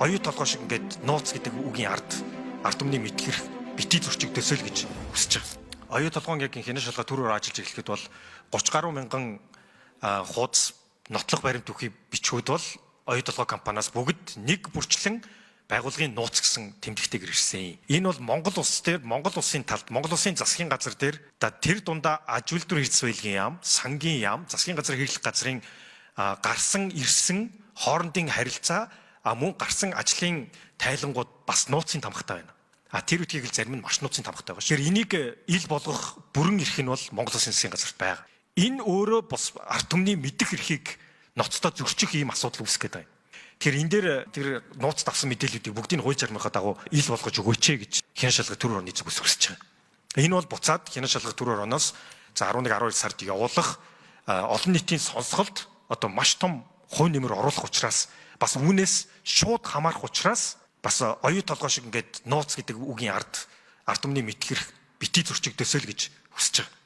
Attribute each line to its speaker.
Speaker 1: оюу толгой шиг ингээд нууц гэдэг үгийн ард түмний мэдхэр бити зурчиг төсөөл гэж хүсэж байгаа. Оюу толгойн яг хянаш шалгаа төрөөр ажиллаж эхлэхэд бол 30 гаруй мянган хуудас нотлох баримт өгөхий бичгүүд бол оюу толгой компаниас бүгд нэг бүрчлэн байгууллагын нууц гэсэн тэмдэгтэйгээр ирсэн. Энэ бол Монгол улсын талд Монгол улсын засгийн газар дээр тэр дундаа аж үйлдвэр хэрэгц байлгийн яам, сангийн яам, засгийн газар хэрэглэх газрын гарсан ирсэн хоорондын харилцаа мөн гарсан ажлын тайлангууд бас нууцын тамгатай байна. Тэр үтгийг л зарим нь маш нууцын тамгатай байгаа. Тэгэхээр энийг ил болгох бүрэн эрх нь бол Монгол Улсын засгийн газарт байгаа. Энэ өөрөө бос ард түмний мэдих эрхийг ноцтой зөрчих ийм асуудал үүсгэж байна. Тэгэхээр энэ дээр тэр нууц давсан мэдээллүүдийг бүгдийг хууль журмынхаа дагуу ил болгож өгөөч гэж хянаш шалгах төр орны зүгээс хүсэж байгаа. Энэ бол буцаад хянаш шалгах төр орноос 11 12 сард явуулах олон нийтийн сонсголт одоо маш том хувь нэмэр оруулах учраас бас үүнээс шууд хамаарах учраас бас оюу толгой шиг ингээд нууц гэдэг үгийн ард түмний мэдхэр бити зурчиг төсөөл гэж хүсэж байгаа.